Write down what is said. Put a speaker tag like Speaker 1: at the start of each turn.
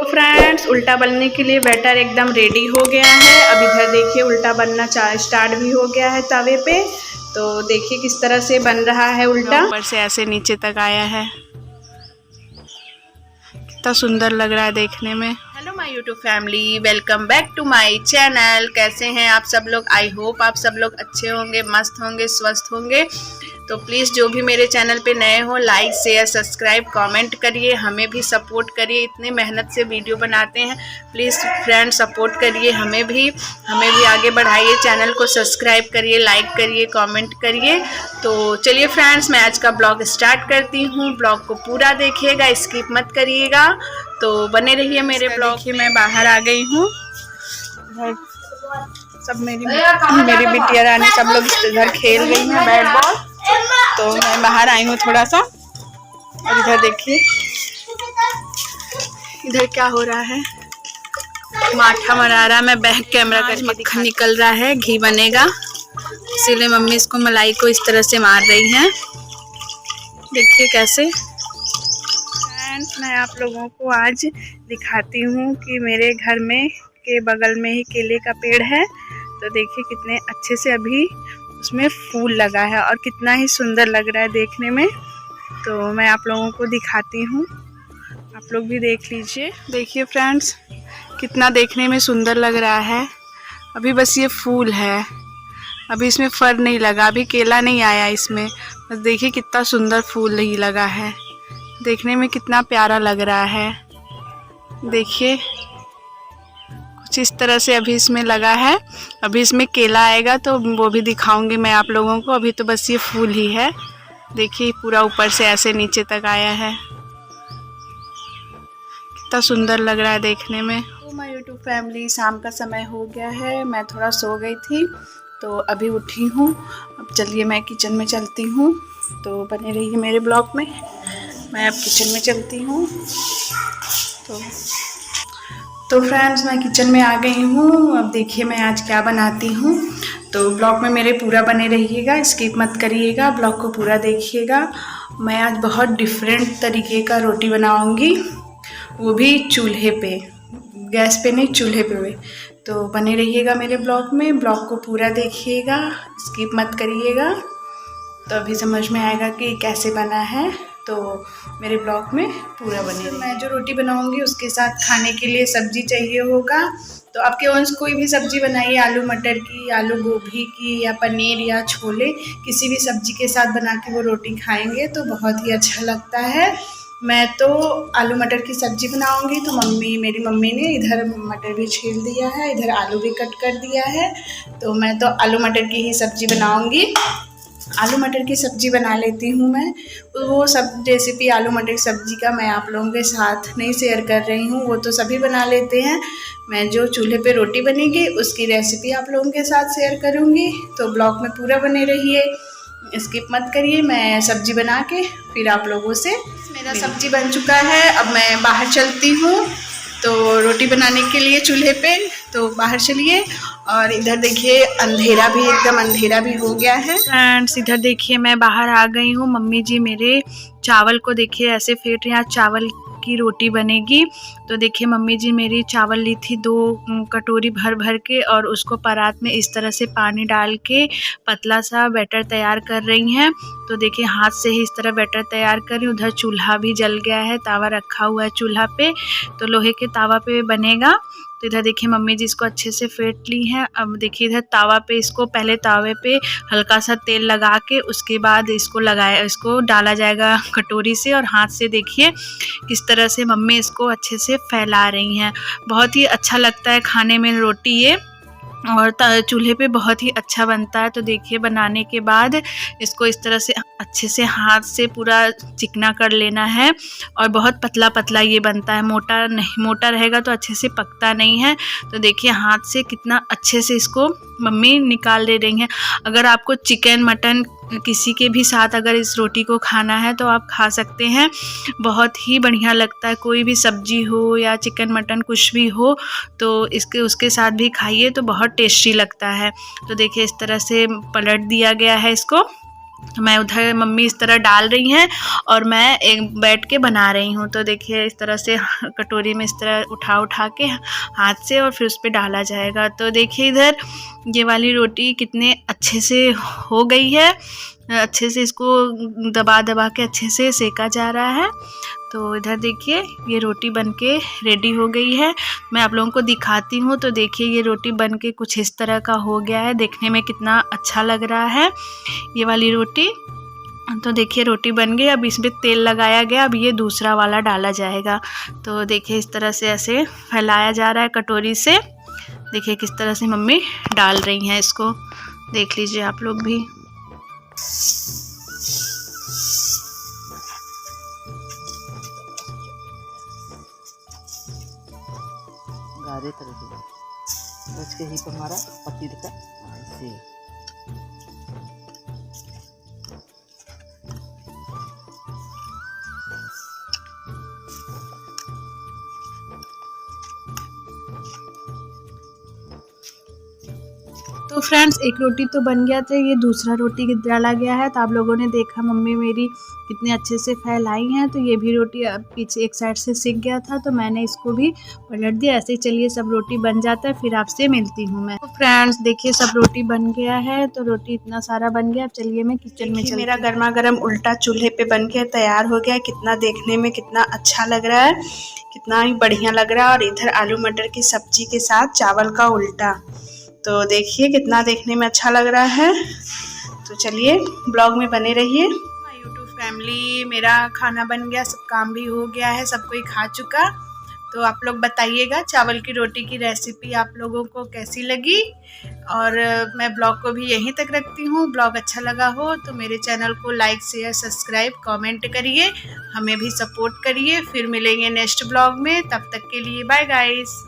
Speaker 1: तो फ्रेंड्स उल्टा बनने के लिए बैटर एकदम रेडी हो गया है। अब इधर देखिए उल्टा बनना स्टार्ट भी हो गया है तवे पे। तो देखिए किस तरह से बन रहा है उल्टा, ऊपर से ऐसे नीचे तक आया है। कितना सुंदर लग रहा है देखने में। Hello my YouTube family, welcome back to my channel. कैसे हैं आप सब लोग? आई होप आप सब लोग अच्छे होंगे, मस्त होंगे, स्वस्थ होंगे। तो प्लीज़ जो भी मेरे चैनल पे नए हो लाइक शेयर सब्सक्राइब कमेंट करिए, हमें भी सपोर्ट करिए। इतने मेहनत से वीडियो बनाते हैं, प्लीज़ फ्रेंड सपोर्ट करिए, हमें भी आगे बढ़ाइए। चैनल को सब्सक्राइब करिए, लाइक करिए, कमेंट करिए। तो चलिए फ्रेंड्स, मैं आज का ब्लॉग स्टार्ट करती हूँ। ब्लॉग को पूरा देखिएगा, स्किप मत करिएगा। तो बने रहिए मेरे ब्लॉग में। मैं बाहर आ गई हूँ, सब मेरी बिटिया रानी सब लोग इधर खेल रही हैं बैट बॉल। तो मैं बाहर आई हूँ थोड़ा सा। और इधर देखिए इधर क्या हो रहा है, माठा मरा रहा है। मैं बैक कैमरा करके मक्खन निकल रहा है, घी बनेगा, इसीलिए मम्मी इसको मलाई को इस तरह से मार रही हैं। देखिए कैसे। फ्रेंड्स मैं आप लोगों को आज दिखाती हूँ कि मेरे घर में के बगल में ही केले का पेड़ है। तो देखिए कितने अच्छे से अभी उसमें फूल लगा है और कितना ही सुंदर लग रहा है देखने में। तो मैं आप लोगों को दिखाती हूँ, आप लोग भी देख लीजिए। देखिए फ्रेंड्स कितना देखने में सुंदर लग रहा है। अभी बस ये फूल है, अभी इसमें फर नहीं लगा, अभी केला नहीं आया इसमें। बस देखिए कितना सुंदर फूल नहीं लगा है, देखने में कितना प्यारा लग रहा है। देखिए कुछ इस तरह से अभी इसमें लगा है। अभी इसमें केला आएगा तो वो भी दिखाऊंगी मैं आप लोगों को। अभी तो बस ये फूल ही है। देखिए पूरा ऊपर से ऐसे नीचे तक आया है, कितना सुंदर लग रहा है देखने में। तो माय यूट्यूब फैमिली, शाम का समय हो गया है, मैं थोड़ा सो गई थी तो अभी उठी हूँ। अब चलिए मैं किचन में चलती हूँ। तो बने रहिए मेरे ब्लॉग में, मैं अब किचन में चलती हूँ। तो फ्रेंड्स मैं किचन में आ गई हूँ। अब देखिए मैं आज क्या बनाती हूँ। तो ब्लॉग में मेरे पूरा बने रहिएगा, स्किप मत करिएगा, ब्लॉग को पूरा देखिएगा। मैं आज बहुत डिफरेंट तरीके का रोटी बनाऊँगी, वो भी चूल्हे पे, गैस पे नहीं, चूल्हे पे। तो बने रहिएगा मेरे ब्लॉग में, ब्लॉग को पूरा देखिएगा, स्किप मत करिएगा। तो अभी समझ में आएगा कि कैसे बना है। तो मेरे ब्लॉग में पूरा बने। मैं जो रोटी बनाऊंगी उसके साथ खाने के लिए सब्जी चाहिए होगा। तो आपके वंश कोई भी सब्जी बनाइए, आलू मटर की, आलू गोभी की, या पनीर या छोले, किसी भी सब्जी के साथ बना के वो रोटी खाएंगे तो बहुत ही अच्छा लगता है। मैं तो आलू मटर की सब्जी बनाऊंगी। तो मेरी मम्मी ने इधर मटर भी छील दिया है, इधर आलू भी कट कर दिया है। तो मैं तो आलू मटर की ही सब्जी बनाऊंगी। आलू मटर की सब्ज़ी बना लेती हूँ मैं। वो सब रेसिपी आलू मटर की सब्ज़ी का मैं आप लोगों के साथ नहीं शेयर कर रही हूँ, वो तो सभी बना लेते हैं। मैं जो चूल्हे पे रोटी बनेगी उसकी रेसिपी आप लोगों के साथ शेयर करूँगी। तो ब्लॉग में पूरा बने रहिए, स्किप मत करिए। मैं सब्ज़ी बना के फिर आप लोगों से, मेरा सब्ज़ी बन चुका है। अब मैं बाहर चलती हूँ तो रोटी बनाने के लिए चूल्हे पे। तो बाहर चलिए। और इधर देखिए अंधेरा भी, एकदम अंधेरा भी हो गया है। फ्रेंड्स इधर देखिए मैं बाहर आ गई हूँ। मम्मी जी मेरे चावल को देखिए ऐसे फेंट रही हैं, चावल की रोटी बनेगी। तो देखिए मम्मी जी मेरी चावल ली थी 2 कटोरी भर भर के, और उसको परात में इस तरह से पानी डाल के पतला सा बैटर तैयार कर रही हैं। तो देखिए हाथ से ही इस तरह बैटर तैयार कर रही हूँ। उधर चूल्हा भी जल गया है, तावा रखा हुआ है चूल्हा पे, तो लोहे के तावा पे बनेगा। तो इधर देखिए मम्मी जी इसको अच्छे से फेंट ली हैं। अब देखिए इधर तावा पे इसको, पहले तावे पे हल्का सा तेल लगा के उसके बाद इसको डाला जाएगा कटोरी से, और हाथ से देखिए किस तरह से मम्मी इसको अच्छे से फैला रही हैं। बहुत ही अच्छा लगता है खाने में रोटी ये, और चूल्हे पे बहुत ही अच्छा बनता है। तो देखिए बनाने के बाद इसको इस तरह से अच्छे से हाथ से पूरा चिकना कर लेना है, और बहुत पतला पतला ये बनता है, मोटा नहीं, मोटा रहेगा तो अच्छे से पकता नहीं है। तो देखिए हाथ से कितना अच्छे से इसको मम्मी निकाल दे रही हैं। अगर आपको चिकन मटन किसी के भी साथ अगर इस रोटी को खाना है तो आप खा सकते हैं, बहुत ही बढ़िया लगता है। कोई भी सब्जी हो या चिकन मटन कुछ भी हो तो उसके साथ भी खाइए तो बहुत टेस्टी लगता है। तो देखिए इस तरह से पलट दिया गया है इसको। मैं उधर मम्मी इस तरह डाल रही हैं और मैं एक बैठ के बना रही हूँ। तो देखिए इस तरह से कटोरी में इस तरह उठा के हाथ से और फिर उस पर डाला जाएगा। तो देखिए इधर ये वाली रोटी कितने अच्छे से हो गई है, अच्छे से इसको दबा दबा के अच्छे से सेका जा रहा है। तो इधर देखिए ये रोटी बनके रेडी हो गई है। मैं आप लोगों को दिखाती हूँ। तो देखिए ये रोटी बनके कुछ इस तरह का हो गया है, देखने में कितना अच्छा लग रहा है ये वाली रोटी। तो देखिए रोटी बन गई, अब इसमें तेल लगाया गया, अब ये दूसरा वाला डाला जाएगा। तो देखिए इस तरह से ऐसे फैलाया जा रहा है कटोरी से। देखिए किस तरह से मम्मी डाल रही हैं इसको, देख लीजिए आप लोग भी।
Speaker 2: गारे तरह से उसके ही पर हमारा पतील का ऐसे
Speaker 1: तो फ्रेंड्स एक रोटी तो बन गया था, ये दूसरा रोटी डाला गया है। तो आप लोगों ने देखा मम्मी मेरी कितने अच्छे से फैलाई हैं। तो ये भी रोटी पीछे एक साइड से सिक गया था, तो मैंने इसको भी पलट दिया। ऐसे ही चलिए सब रोटी बन जाता है, फिर आपसे मिलती हूँ मैं। तो फ्रेंड्स देखिए सब रोटी बन गया है। तो रोटी इतना सारा बन गया। अब चलिए मैं किचन में चलती हूँ। मेरा गर्मा गर्म उल्टा चूल्हे पे बन के तैयार हो गया। कितना देखने में कितना अच्छा लग रहा है, कितना ही बढ़िया लग रहा है। और इधर आलू मटर की सब्जी के साथ चावल का उल्टा। तो देखिए कितना देखने में अच्छा लग रहा है। तो चलिए ब्लॉग में बने रहिए। यूट्यूब फैमिली, मेरा खाना बन गया, सब काम भी हो गया है, सब कोई खा चुका। तो आप लोग बताइएगा चावल की रोटी की रेसिपी आप लोगों को कैसी लगी। और मैं ब्लॉग को भी यहीं तक रखती हूँ। ब्लॉग अच्छा लगा हो तो मेरे चैनल को लाइक शेयर सब्सक्राइब कमेंट करिए, हमें भी सपोर्ट करिए। फिर मिलेंगे नेक्स्ट ब्लॉग में, तब तक के लिए बाय गाइस।